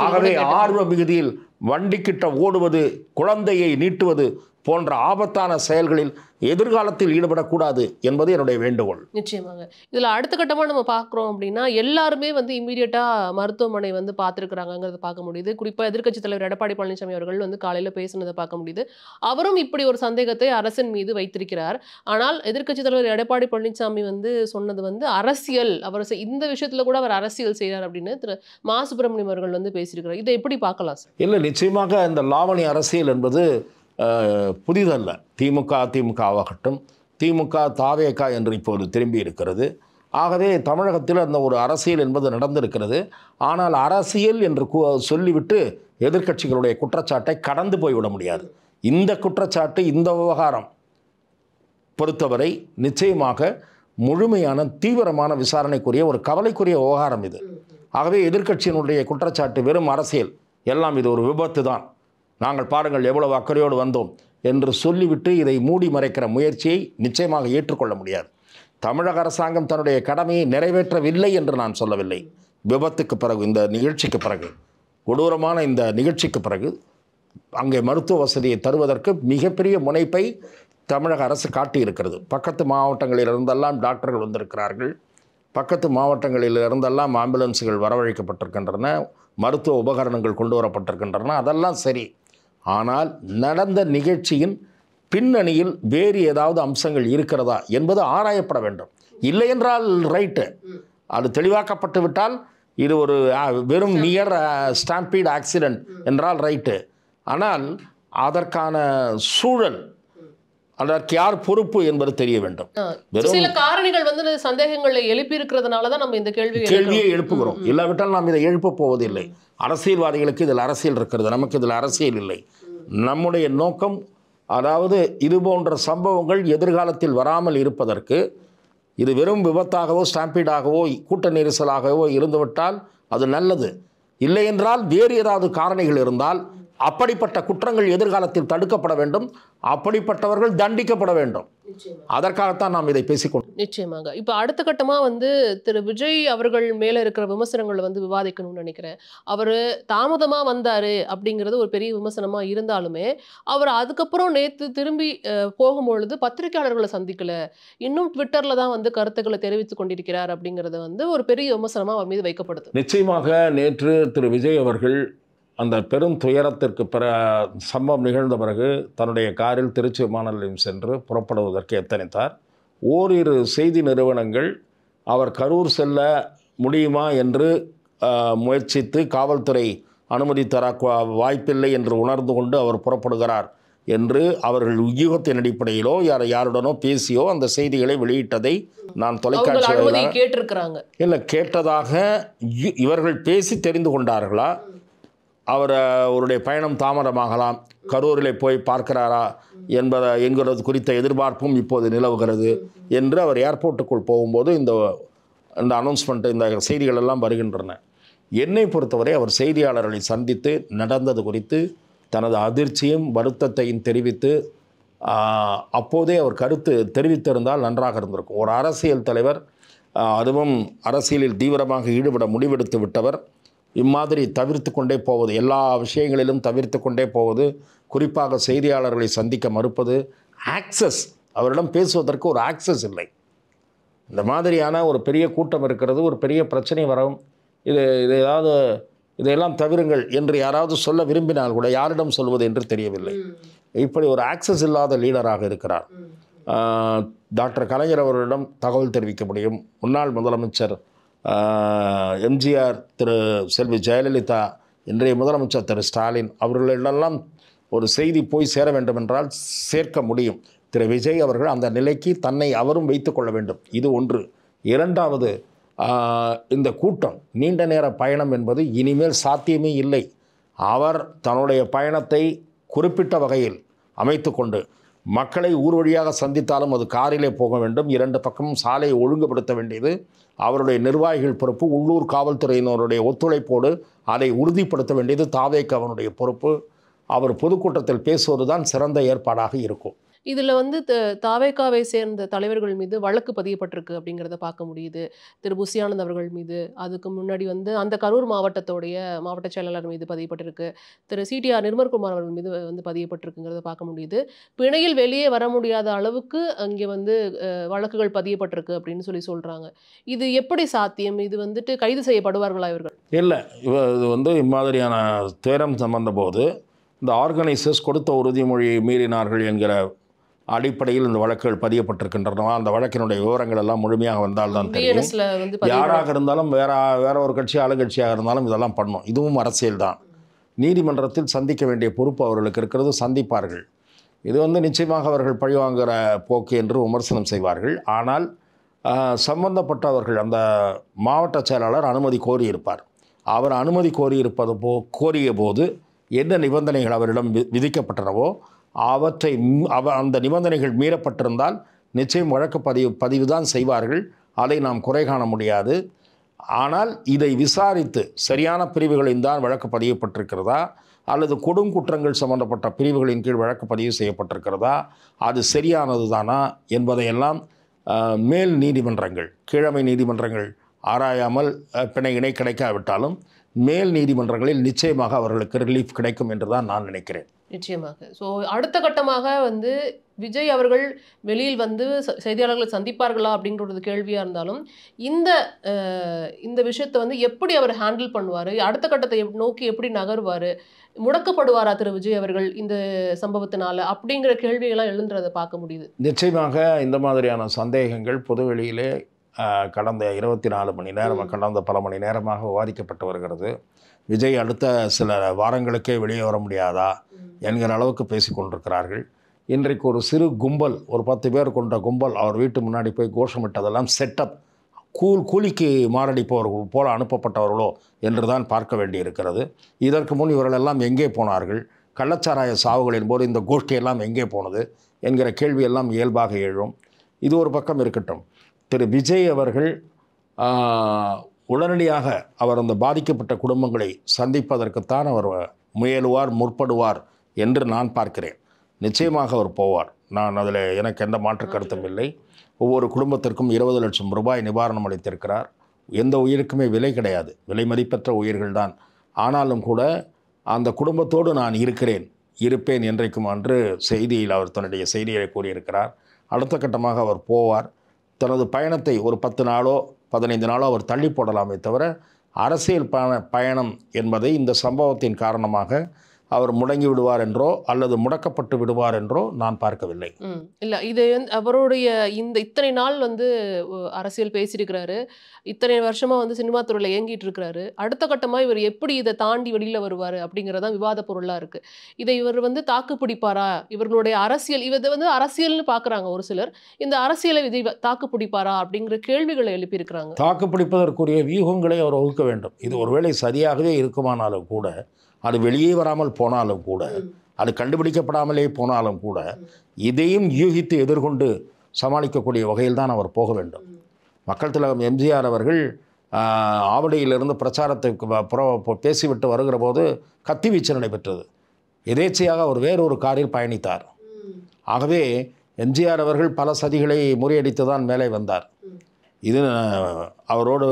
ஆகவே ஆர்வ மிகுதியில் வண்டிக்கிட்ட ஓடுவது, குழந்தையை நீட்டுவது போன்ற ஆபத்தான செயல்களில் எதிர்காலத்தில் ஈடுபடக்கூடாது என்பது என்னுடைய வேண்டுகோள். நிச்சயமாக இதில் அடுத்த கட்டமாக நம்ம பார்க்குறோம் அப்படின்னா எல்லாருமே இம்மீடியட்டாக மருத்துவமனை பார்த்துருக்குறாங்கிறத பார்க்க முடியுது. குறிப்பாக எதிர்க்கட்சித் தலைவர் எடப்பாடி பழனிசாமி அவர்கள் காலையில் பேசுனதை பார்க்க முடியுது. அவரும் இப்படி ஒரு சந்தேகத்தை அரசின் மீது வைத்திருக்கிறார். ஆனால் எதிர்க்கட்சித் தலைவர் எடப்பாடி பழனிசாமி சொன்னது அரசியல், அவர் இந்த விஷயத்தில் கூட அவர் அரசியல் செய்கிறார் அப்படின்னு திரு மா சுப்பிரமணியம் அவர்கள் பேசியிருக்கிறார். இதை எப்படி பார்க்கலாம் சார்? இல்லை, நிச்சயமாக இந்த லாவணி அரசியல் என்பது புதிதல்ல. திமுக அதிமுகவாகட்டும், திமுக தாவேகா என்று இப்போது திரும்பி இருக்கிறது. ஆகவே தமிழகத்தில் அந்த ஒரு அரசியல் என்பது நடந்திருக்கிறது. ஆனால் அரசியல் என்று சொல்லிவிட்டு எதிர்க்கட்சிகளுடைய குற்றச்சாட்டை கடந்து போய்விட முடியாது. இந்த குற்றச்சாட்டு, இந்த விவகாரம் பொறுத்தவரை நிச்சயமாக முழுமையான தீவிரமான விசாரணைக்குரிய ஒரு கவலைக்குரிய விவகாரம் இது. ஆகவே எதிர்க்கட்சியினுடைய குற்றச்சாட்டு வெறும் அரசியல், எல்லாம் இது ஒரு விபத்து தான், நாங்கள் பாருங்கள் எவ்வளவு அக்கறையோடு வந்தோம் என்று சொல்லிவிட்டு இதை மூடி மறைக்கிற முயற்சியை நிச்சயமாக ஏற்றுக்கொள்ள முடியாது. தமிழக அரசாங்கம் தன்னுடைய கடமையை நிறைவேற்றவில்லை என்று நான் சொல்லவில்லை. விபத்துக்கு பிறகு, இந்த நிகழ்ச்சிக்கு பிறகு, கொடூரமான இந்த நிகழ்ச்சிக்கு பிறகு அங்கே மருத்துவ வசதியை தருவதற்கு மிகப்பெரிய முனைப்பை தமிழக அரசு காட்டியிருக்கிறது. பக்கத்து மாவட்டங்களிலிருந்தெல்லாம் டாக்டர்கள் வந்திருக்கிறார்கள். பக்கத்து மாவட்டங்களில் இருந்தெல்லாம் ஆம்புலன்ஸுகள் வரவழைக்கப்பட்டிருக்கின்றன, மருத்துவ உபகரணங்கள் கொண்டு வரப்பட்டிருக்கின்றன. அதெல்லாம் சரி. ஆனால் நடந்த நிகழ்ச்சியின் பின்னணியில் வேறு ஏதாவது அம்சங்கள் இருக்கிறதா என்பது ஆராயப்பட வேண்டும். இல்லை என்றால் ரைட்டு, அது தெளிவாக்கப்பட்டு விட்டால் இது ஒரு வெறும் நியர் ஸ்டாம்பீட் ஆக்சிடென்ட் என்றால் ரைட்டு. ஆனால் அதற்கான சூழல், அதற்கு யார் பொறுப்பு என்பது தெரிய வேண்டும். சில காரணிகள் வந்து சந்தேகங்களை எழுப்பி இருக்கிறதுனால தான் நம்ம இந்த கேள்வியை எழுப்புகிறோம். இல்லாவிட்டால் நாம் இதை எழுப்ப போவதில்லை. அரசியல்வாதிகளுக்கு இதில் அரசியல் இருக்கிறது, நமக்கு இதில் அரசியல் இல்லை. நம்முடைய நோக்கம், அதாவது இது போன்ற சம்பவங்கள் எதிர்காலத்தில் வராமல் இருப்பதற்கு, இது வெறும் விபத்தாகவோ ஸ்டாம்பீடாகவோ கூட்ட நெரிசலாகவோ இருந்துவிட்டால் அது நல்லது. இல்லை என்றால் வேறு ஏதாவது காரணிகள் இருந்தால் அப்படிப்பட்ட குற்றங்கள் எதிர்காலத்தில் தடுக்கப்பட வேண்டும், அப்படிப்பட்டவர்கள் தண்டிக்கப்பட வேண்டும். அதற்காகத்தான் நாம் இதை பேசிக்கொண்டோம். நிச்சயமாக. இப்போ அடுத்த கட்டமாக வந்து திரு விஜய் அவர்கள் மேலே இருக்கிற விமர்சனங்களை வந்து விவாதிக்கணும்னு நினைக்கிறேன். அவர் தாமதமாக வந்தார் அப்படிங்கிறது ஒரு பெரிய விமர்சனமாக இருந்தாலுமே, அவர் அதுக்கப்புறம் நேற்று திரும்பி போகும்பொழுது பத்திரிகையாளர்களை சந்திக்கலை, இன்னும் ட்விட்டரில் தான் வந்து கருத்துக்களை தெரிவித்துக் கொண்டிருக்கிறார் அப்படிங்கிறது வந்து ஒரு பெரிய விமர்சனமாக அவர் மீது வைக்கப்படுது. நிச்சயமாக நேற்று திரு விஜய் அவர்கள் அந்த பெரும் துயரத்திற்கு சம்பவம் நிகழ்ந்த பிறகு தன்னுடைய காரில் திருச்சி விமான நிலையம் சென்று புறப்படுவதற்கு எத்தனித்தார். ஓரிரு செய்தி நிறுவனங்கள் அவர் கரூர் செல்ல முடியுமா என்று முயற்சித்து காவல்துறை அனுமதி தர வாய்ப்பில்லை என்று உணர்ந்து கொண்டு அவர் புறப்படுகிறார் என்று அவர்கள் யூகத்தின் அடிப்படையிலோ யாருடனோ பேசியோ அந்த செய்திகளை வெளியிட்டதை நான் தொலைக்காட்சியில் கேட்டிருக்கிறாங்க. இல்லை, கேட்டதாக இவர்கள் பேசி தெரிந்து கொண்டார்களா? அவருடைய பயணம் தாமதமாகலாம், கரூரில் போய் பார்க்கிறாரா என்கிறது குறித்த எதிர்பார்ப்பும் இப்போது நிலவுகிறது என்று அவர் ஏர்போர்ட்டுக்குள் போகும்போது இந்த அனௌன்ஸ்மெண்ட், இந்த செய்திகள் எல்லாம் வருகின்றன. என்னை பொறுத்தவரை அவர் செய்தியாளர்களை சந்தித்து நடந்தது குறித்து தனது அதிர்ச்சியும் வருத்தத்தையும் தெரிவித்து அப்போதே அவர் கருத்து தெரிவித்திருந்தால் நன்றாக இருந்திருக்கும். ஒரு அரசியல் தலைவர், அதுவும் அரசியலில் தீவிரமாக ஈடுபட முடிவெடுத்து விட்டவர், இம்மாதிரி தவிர்த்து கொண்டே போவது, எல்லா விஷயங்களிலும் தவிர்த்து கொண்டே போவது, குறிப்பாக செய்தியாளர்களை சந்திக்க மறுப்பது, ஆக்சஸ், அவரிடம் பேசுவதற்கு ஒரு ஆக்சஸ் இல்லை. இந்த மாதிரியான ஒரு பெரிய கூட்டம் இருக்கிறது, ஒரு பெரிய பிரச்சனை வரும், இதையெல்லாம் தவிருங்கள் என்று யாராவது சொல்ல விரும்பினால் கூட யாரிடம் சொல்வது என்று தெரியவில்லை. இப்படி ஒரு ஆக்சஸ் இல்லாத லீடராக இருக்கிறார். டாக்டர் கலைஞர் அவர்களிடம் தகவல் தெரிவிக்க முடியும். முன்னாள் முதலமைச்சர் எம்ஜிஆர், திரு செல்வி ஜெயலலிதா, இன்றைய முதலமைச்சர் திரு ஸ்டாலின் அவர்களிடெல்லாம் ஒரு செய்தி போய் சேர வேண்டுமென்றால் சேர்க்க முடியும். திரு விஜய் அவர்கள் அந்த நிலைக்கு தன்னை அவரும் வைத்து கொள்ள வேண்டும். இது ஒன்று. இரண்டாவது, இந்த கூட்டம், நீண்ட நேர பயணம் என்பது இனிமேல் சாத்தியமே இல்லை. அவர் தன்னுடைய பயணத்தை குறிப்பிட்ட வகையில் அமைத்து கொண்டு மக்களை ஊர் வழியாக சந்தித்தாலும் அது காரிலே போக வேண்டும். இரண்டு பக்கமும் சாலையை ஒழுங்குபடுத்த வேண்டியது அவருடைய நிர்வாகிகள் பொறுப்பு. உள்ளூர் காவல்துறையினருடைய ஒத்துழைப்போடு அதை உறுதிப்படுத்த வேண்டியது தாவேக்காவினுடைய பொறுப்பு. அவர் பொதுக்கூட்டத்தில் பேசுவது தான் சிறந்த ஏற்பாடாக இருக்கும். இதில் வந்து தாவேக்காவை சேர்ந்த தலைவர்கள் மீது வழக்கு பதியப்பட்டிருக்கு அப்படிங்கிறத பார்க்க முடியுது. திரு புசி ஆனந்த் அவர்கள் மீது, அதுக்கு முன்னாடி வந்து அந்த கரூர் மாவட்டத்தோடைய மாவட்ட செயலாளர் மீது பதியப்பட்டிருக்கு. திரு சிடிஆர் நிர்மல்குமார் அவர்கள் மீது வந்து பதியப்பட்டிருக்குங்கிறத பார்க்க முடியுது. பிணையில் வெளியே வர முடியாத அளவுக்கு அங்கே வந்து வழக்குகள் பதியப்பட்டிருக்கு அப்படின்னு சொல்கிறாங்க. இது எப்படி சாத்தியம்? இது வந்துட்டு கைது செய்யப்படுவார்களா இவர்கள்? இல்லை, இது வந்து இம்மாதிரியான துயரம் சம்பந்த போது இந்த ஆர்கனைசர்ஸ் கொடுத்த உறுதிமொழியை மீறினார்கள் என்கிற அடிப்படையில் இந்த வழக்குகள் பதியப்பட்டிருக்கின்றன. அந்த வழக்கினுடைய விவரங்கள் எல்லாம் முழுமையாக வந்தால்தான் தெரியும். யாராக இருந்தாலும் வேற ஒரு கட்சி, ஆளுங்கட்சியாக இருந்தாலும் இதெல்லாம் பண்ணும். இதுவும் அரசியல் தான். நீதிமன்றத்தில் சந்திக்க வேண்டிய பொறுப்பு அவர்களுக்கு இருக்கிறது, சந்திப்பார்கள். இது வந்து நிச்சயமாக அவர்கள் பழிவாங்குகிற போக்கு என்று விமர்சனம் செய்வார்கள். ஆனால் சம்பந்தப்பட்டவர்கள் அந்த மாவட்ட செயலாளர் அனுமதி கோரியிருப்பார். அவர் அனுமதி கோரிய போது என்ன நிபந்தனைகள் அவரிடம் விதிக்கப்பட்டனவோ அவற்றை அந்த நிபந்தனைகள் மீறப்பட்டிருந்தால் நிச்சயம் வழக்கு பதிவு தான் செய்வார்கள். அதை நாம் குறை காண முடியாது. ஆனால் இதை விசாரித்து சரியான பிரிவுகளின் தான் வழக்கு பதியப்பட்டிருக்கிறதா அல்லது கொடுங்குற்றங்கள் சம்பந்தப்பட்ட பிரிவுகளின் கீழ் வழக்கு பதிவு செய்யப்பட்டிருக்கிறதா, அது சரியானது தானா என்பதையெல்லாம் மேல் நீதிமன்றங்கள், கீழமை நீதிமன்றங்கள் ஆராயாமல் பிணை கிடைக்காவிட்டாலும் மேல் நீதிமன்றங்களில் நிச்சயமாக அவர்களுக்கு ரிலீஃப் கிடைக்கும் என்று தான் நான் நினைக்கிறேன். நிச்சயமாக. ஸோ அடுத்த கட்டமாக வந்து விஜய் அவர்கள் வெளியில் வந்து செய்தியாளர்களை சந்திப்பார்களா அப்படின்றது கேள்வியாக இருந்தாலும் இந்த விஷயத்தை வந்து எப்படி அவர் ஹேண்டில் பண்ணுவார், அடுத்த கட்டத்தை நோக்கி எப்படி நகருவார், முடக்கப்படுவாரா திரு விஜய் அவர்கள் இந்த சம்பவத்தினால அப்படிங்கிற கேள்விகள்லாம் எழுந்துறதை பார்க்க முடியுது. நிச்சயமாக இந்த மாதிரியான சந்தேகங்கள் பொதுவெளியிலே கடந்த 24 மணி நேரம் கடந்த பல மணி நேரமாக விவாதிக்கப்பட்டு வருகிறது. விஜய் அடுத்த சில வாரங்களுக்கே வெளியே வர முடியாதா என்கிற அளவுக்கு பேசி கொண்டிருக்கிறார்கள். இன்றைக்கு ஒரு சிறு கும்பல், ஒரு 10 பேர் கொண்ட கும்பல் அவர் வீட்டு முன்னாடி போய் கோஷமிட்டதெல்லாம் செட்டப், கூலிக்கு மாரடிப்பவர்கள் போல அனுப்பப்பட்டவர்களோ என்று தான் பார்க்க வேண்டியிருக்கிறது. இதற்கு முன் இவர்களெல்லாம் எங்கே போனார்கள், கள்ளச்சாராய சாவுகளின் போது இந்த கோஷ்டியெல்லாம் எங்கே போனது என்கிற கேள்வியெல்லாம் இயல்பாக எழும். இது ஒரு பக்கம் இருக்கட்டும். திரு விஜய் அவர்கள் உடனடியாக அவர் அந்த பாதிக்கப்பட்ட குடும்பங்களை சந்திப்பதற்குத்தான் அவர் முற்படுவார் என்று நான் பார்க்கிறேன். நிச்சயமாக அவர் போவார். நான் அதில் எனக்கு எந்த மாற்று கருத்தும் இல்லை. ஒவ்வொரு குடும்பத்திற்கும் 20 லட்சம் ரூபாய் நிவாரணம் அளித்திருக்கிறார். எந்த உயிருக்குமே விலை கிடையாது, விலை மதிப்பற்ற உயிர்கள்தான். ஆனாலும் கூட அந்த குடும்பத்தோடு நான் இருப்பேன் என்றைக்கும் என்று செய்தியில் அவர் தன்னுடைய செய்தியை கூறியிருக்கிறார். அடுத்த கட்டமாக அவர் போவார். தனது பயணத்தை ஒரு 10 நாளோ 15 நாளோ அவர் தள்ளி போடலாமே தவிர அரசியல் பயணம் என்பதை இந்த சம்பவத்தின் காரணமாக அவர் முடங்கி விடுவார் என்றோ அல்லது முடக்கப்பட்டு விடுவார் என்றோ நான் பார்க்கவில்லை. இல்லை, இது அவருடைய இத்தனை நாள் வந்து அரசியல் பேசியிருக்கிறாரு, இத்தனை வருஷமாக வந்து சினிமா துறையில் இயங்கிட்டு இருக்கிறாரு. அடுத்த கட்டமாக இவர் எப்படி இதை தாண்டி வெளியில் வருவார் அப்படிங்கிறதான் விவாத பொருளாக இருக்குது. இதை இவர் வந்து தாக்கு பிடிப்பாரா, இவர்களுடைய அரசியல் இதை வந்து அரசியல்னு பார்க்குறாங்க ஒரு சிலர், இந்த அரசியலை இதை தாக்கு பிடிப்பாரா அப்படிங்கிற கேள்விகளை எழுப்பியிருக்கிறாங்க. தாக்கு பிடிப்பதற்குரிய வியூகங்களை அவர் வகுக்க வேண்டும். இது ஒருவேளை சரியாகவே இருக்குமானாலும் கூட, அது வெளியே வராமல் போனாலும் கூட, அது கண்டுபிடிக்கப்படாமலே போனாலும் கூட, இதையும் யூகித்து எதிர்கொண்டு சமாளிக்கக்கூடிய வகையில் தான் அவர் போக வேண்டும். மக்கள் திலகம் எம்ஜிஆர் அவர்கள் ஆவடியிலிருந்து பிரச்சாரத்துக்கு பேசிவிட்டு வருகிற போது கத்தி வீச்சு நடைபெற்றது. எதேச்சையாக அவர் வேறொரு காரில் பயணித்தார். ஆகவே எம்ஜிஆர் அவர்கள் பல சதிகளை முறியடித்து தான் மேலே வந்தார். இது அவரோடு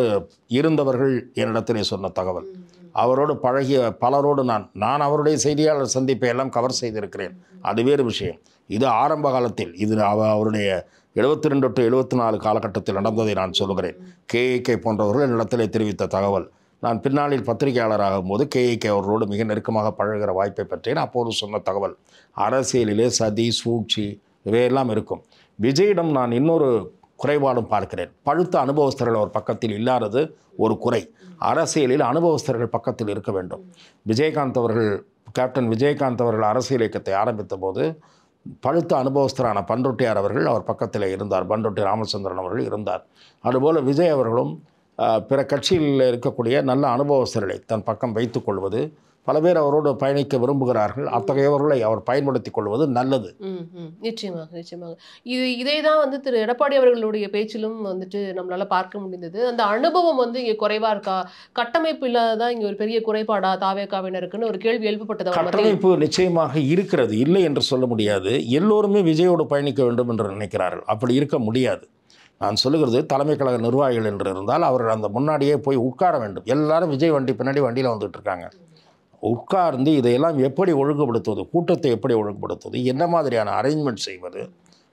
இருந்தவர்கள் என்னிடத்திலே சொன்ன தகவல். அவரோடு பழகிய பலரோடு நான் அவருடைய செய்தியாளர் சந்திப்பை எல்லாம் கவர் செய்திருக்கிறேன். அது வேறு விஷயம். இது ஆரம்ப காலத்தில், இது அவருடைய 72 to 74 காலகட்டத்தில் நடந்ததை நான் சொல்கிறேன். KAK போன்றவர்கள் என்னிடத்திலே தெரிவித்த தகவல். நான் பின்னாளில் பத்திரிகையாளராகும் போது KAK அவர்களோடு மிக நெருக்கமாக பழகுகிற வாய்ப்பை பெற்றேன். அப்போது சொன்ன தகவல். அரசியலிலே சதி, சூழ்ச்சி இவையெல்லாம் இருக்கும். விஜயிடம் நான் இன்னொரு குறைபாடும் பார்க்கிறேன். பழுத்த அனுபவஸ்தர்கள் அவர் பக்கத்தில் இல்லாதது ஒரு குறை. அரசியலில் அனுபவஸ்தர்கள் பக்கத்தில் இருக்க வேண்டும். கேப்டன் விஜயகாந்த் அவர்கள் அரசியல் இயக்கத்தை ஆரம்பித்த போது பழுத்த அனுபவஸ்தரான பண்ருட்டியார் அவர்கள் அவர் பக்கத்தில் இருந்தார். பண்ருட்டி ராமச்சந்திரன் அவர்கள் இருந்தார். அதுபோல் விஜய் அவர்களும் பிற கட்சியில் இருக்கக்கூடிய நல்ல அனுபவஸ்தர்களை தன் பக்கம் வைத்துக் கொள்வது, பல பேர் அவரோடு பயணிக்க விரும்புகிறார்கள். அத்தகையவர்களை அவர் பயன்படுத்திக் கொள்வது நல்லது. நிச்சயமாக. இதே தான் வந்து திரு எடப்பாடி அவர்களுடைய பேச்சிலும் வந்துட்டு நம்மளால பார்க்க முடிந்தது. அந்த அனுபவம் வந்து இங்கே குறைவா இருக்கா, கட்டமைப்பு இல்லாததான் இங்கே ஒரு பெரிய குறைபாடா தாவேகாவினருக்குன்னு ஒரு கேள்வி எழுப்பப்பட்டது. கட்டமைப்பு நிச்சயமாக இருக்கிறது, இல்லை என்று சொல்ல முடியாது. எல்லோருமே விஜயோடு பயணிக்க வேண்டும் என்று நினைக்கிறார்கள். அப்படி இருக்க முடியாது. நான் சொல்லுகிறது தலைமை கழக நிர்வாகிகள் என்று இருந்தால் அவர்கள் அந்த முன்னாடியே போய் உட்கார வேண்டும். எல்லாரும் விஜய் வண்டியில் வந்துட்டு இருக்காங்க. உட்கார்ந்து இதையெல்லாம் எப்படி ஒழுங்குபடுத்துவது, கூட்டத்தை எப்படி ஒழுங்குபடுத்துவது, என்ன மாதிரியான அரேஞ்ச்மெண்ட் செய்வது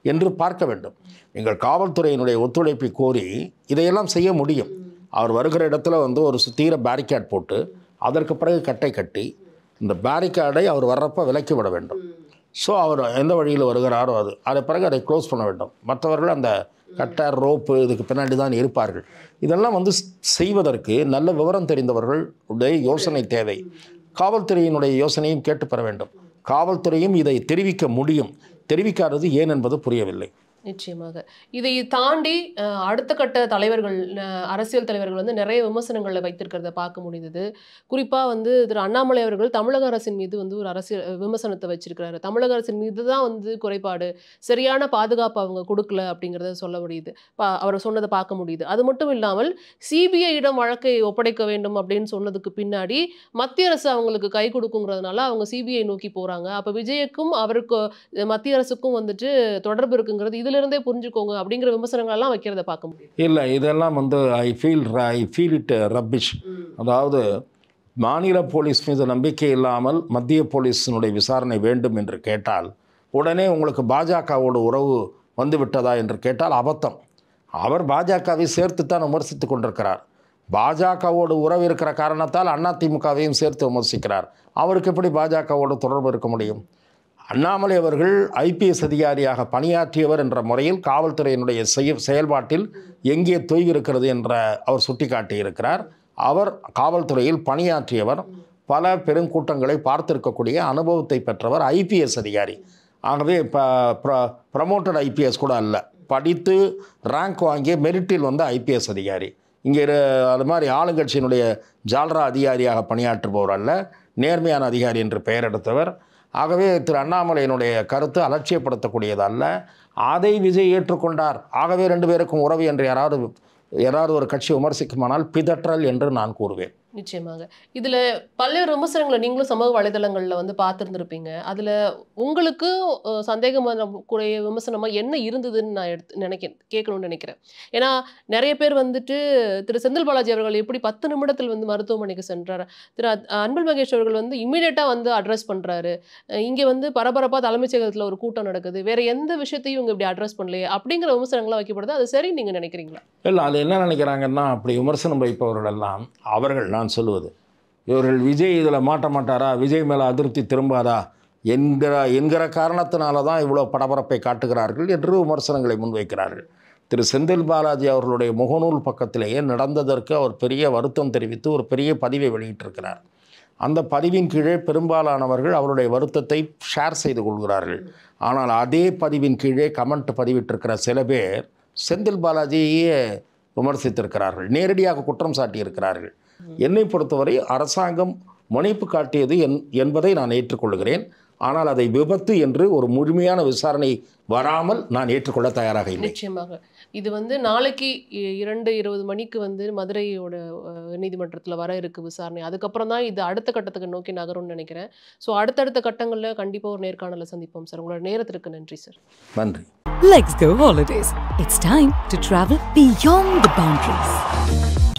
என்று பார்க்க வேண்டும். எங்கள் காவல்துறையினுடைய ஒத்துழைப்பை கோரி இதையெல்லாம் செய்ய முடியும். அவர் வருகிற இடத்துல வந்து ஒரு சுத்தீர பேரிகேட் போட்டு அதற்கு பிறகு கட்டை கட்டி இந்த பேரிகேடை அவர் வர்றப்ப விலக்கி விட வேண்டும். ஸோ அவர் எந்த வழியில் வருகிறாரோ அதை பிறகு அதை க்ளோஸ் பண்ண வேண்டும். மற்றவர்கள் அந்த கட்டர், ரோப்பு இதுக்கு பின்னாடி தான் இருப்பார்கள். இதெல்லாம் வந்து செய்வதற்கு நல்ல விவரம் தெரிந்தவர்களுடைய யோசனை தேவை. காவல்துறையினுடைய யோசனையும் கேட்டு பெற வேண்டும். காவல்துறையும் இதை தெரிவிக்க முடியும். தெரிவிக்காதது ஏன் என்பது புரியவில்லை. நிச்சயமாக இதை தாண்டி அடுத்த கட்ட தலைவர்கள், அரசியல் தலைவர்கள் வந்து நிறைய விமர்சனங்களை வைத்திருக்கிறத பார்க்க முடிந்தது. குறிப்பாக வந்து திரு அண்ணாமலை அவர்கள் தமிழக அரசின் மீது வந்து ஒரு அரசியல் விமர்சனத்தை வச்சிருக்கிறாரு. தமிழக அரசின் மீது தான் வந்து குறைபாடு, சரியான பாதுகாப்பு அவங்க கொடுக்கல அப்படிங்கிறத சொல்ல முடியுது. அவர் சொன்னதை பார்க்க முடியுது. அது மட்டும் இல்லாமல் சிபிஐயிடம் வழக்கை ஒப்படைக்க வேண்டும் அப்படின்னு சொன்னதுக்கு பின்னாடி மத்திய அரசு அவங்களுக்கு கை கொடுக்குங்கிறதுனால அவங்க சிபிஐ நோக்கி போகிறாங்க. அப்போ விஜய்க்கும் அவருக்கு மத்திய அரசுக்கும் வந்துட்டு தொடர்பு இருக்குங்கிறது இதிலிருந்தே புரிஞ்சுக்கோங்க அப்படிங்கிற விமர்சனங்கள் எல்லாம் வைக்கிறத பார்க்க முடியும். இல்லை, இதெல்லாம் வந்து ஐ ஃபீல் இட் ரப்பிஷ். அதாவது மாநில போலீஸ் மீது நம்பிக்கை இல்லாமல் மத்திய போலீஸினுடைய விசாரணை வேண்டும் என்று கேட்டால், உடனே உங்களுக்கு பாஜகவோட உறவு வந்து விட்டதா என்று கேட்டால் அபத்தம். அவர் பாஜகவை சேர்த்து தான் விமர்சித்து கொண்டிருக்கிறார். பாஜகவோடு உறவு இருக்கிற காரணத்தால் அதிமுகவையும் சேர்த்து விமர்சிக்கிறார். அவருக்கு எப்படி பாஜகவோடு தொடர்பு இருக்க முடியும்? அண்ணாமலை அவர்கள் ஐபிஎஸ் அதிகாரியாக பணியாற்றியவர் என்ற முறையில் காவல்துறையினுடைய செயல்பாட்டில் எங்கே தொய்வு இருக்கிறது என்ற அவர் சுட்டிக்காட்டியிருக்கிறார். அவர் காவல்துறையில் பணியாற்றியவர், பல பெருங்கூட்டங்களை பார்த்திருக்கக்கூடிய அனுபவத்தை பெற்றவர், ஐபிஎஸ் அதிகாரி. ஆகவே ப்ரமோட்டட் ஐபிஎஸ் கூட அல்ல, படித்து ரேங்க் வாங்கிய மெரிட்டில் வந்த ஐபிஎஸ் அதிகாரி. இங்கே அது மாதிரி ஆளுங்கட்சியினுடைய ஜால்ரா அதிகாரியாக பணியாற்றுபவர் அல்ல, நேர்மையான அதிகாரி என்று பெயர் எடுத்தவர். ஆகவே திரு அண்ணாமலையினுடைய கருத்து அலட்சியப்படுத்தக்கூடியதல்ல. அதை விஜய் ஏற்றுக்கொண்டார். ஆகவே 2 பேருக்கும் உறவு என்று யாராவது ஒரு கட்சி விமர்சிக்குமானால் பிதற்றல் என்று நான் கூறுவேன். நிச்சயமாக இதில் பல்வேறு விமர்சனங்களை நீங்களும் சமூக வலைதளங்களில் வந்து பார்த்துருந்துருப்பீங்க. அதில் உங்களுக்கு சந்தேகமான கூடிய விமர்சனமாக என்ன இருந்ததுன்னு நான் கேட்கணும்னு நினைக்கிறேன். ஏன்னா நிறைய பேர் வந்துட்டு திரு செந்தில் பாலாஜி அவர்கள் எப்படி 10 நிமிடத்தில் வந்து மருத்துவமனைக்கு சென்றார், திரு அன்பில் மகேஷ் அவர்கள் வந்து இம்மீடியட்டாக வந்து அட்ரஸ் பண்ணுறாரு, இங்கே வந்து பரபரப்பாக தலைமைச் செயலகத்தில் ஒரு கூட்டம் நடக்குது, வேறு எந்த விஷயத்தையும் இவங்க இப்படி அட்ரஸ் பண்ணலையே அப்படிங்கிற விமர்சனங்களாக வைக்கப்படுது. அது சரி நீங்கள் நினைக்கிறீங்களா? இல்லை, அது என்ன நினைக்கிறாங்கன்னா, அப்படி விமர்சனம் வைப்பவர்கள் எல்லாம் அவர்கள், நான் சொல்லுவது, இவர்கள் விஜய் இதில் மாட்ட மாட்டாரா, விஜய் மேலே அதிருப்தி திரும்பாதா என்கிற காரணத்தினால தான் இவ்வளோ பரபரப்பை காட்டுகிறார்கள் என்று விமர்சனங்களை முன்வைக்கிறார்கள். திரு செந்தில் பாலாஜி அவர்களுடைய முகநூல் பக்கத்திலேயே நடந்ததற்கு அவர் பெரிய வருத்தம் தெரிவித்து ஒரு பெரிய பதிவை வெளியிட்டிருக்கிறார். அந்த பதிவின் கீழே பெரும்பாலானவர்கள் அவருடைய வருத்தத்தை ஷேர் செய்து கொள்கிறார்கள். ஆனால் அதே பதிவின் கீழே கமெண்ட் பதிவிட்டிருக்கிற சில பேர் செந்தில் பாலாஜியே விமர்சித்திருக்கிறார்கள், நேரடியாக குற்றம் சாட்டியிருக்கிறார்கள். என்னை பொறுத்தவரை அரசாங்கம் முனைப்பு காட்டியது என்பதை நான் ஏற்றுக்கொள்கிறேன். ஆனால் அதை விபத்து என்று ஒரு முழுமையான விசாரணை வராமல் நான் ஏற்றுக்கொள்ள தயாராக இல்லை. நிச்சயமாக இது வந்து நாளைக்கு 2:20 மணிக்கு வந்து மதுரையோட நீதிமன்றத்தில் வர இருக்கு விசாரணை. அதுக்கப்புறம் தான் இது அடுத்த கட்டத்துக்கு நோக்கி நகரும்னு நினைக்கிறேன். ஸோ அடுத்தடுத்த கட்டங்களில் கண்டிப்பாக ஒரு நேர்காணலை சந்திப்போம் சார். உங்களோட நேரத்திற்கு நன்றி சார். நன்றி. Let's go holidays. It's time to travel beyond the boundaries.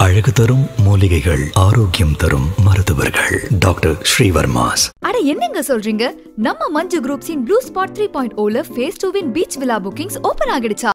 அழகு தரும் மூலிகைகள், ஆரோக்கியம் தரும் மருத்துவர்கள். டாக்டர் ஸ்ரீவர்மாஸ். அட என்னங்க சொல்றீங்க? நம்ம மஞ்சு குரூப்ஸின் ப்ளூ ஸ்பாட் 3.0ல phase 2 beach villa bookings open ஆகிடுச்சா?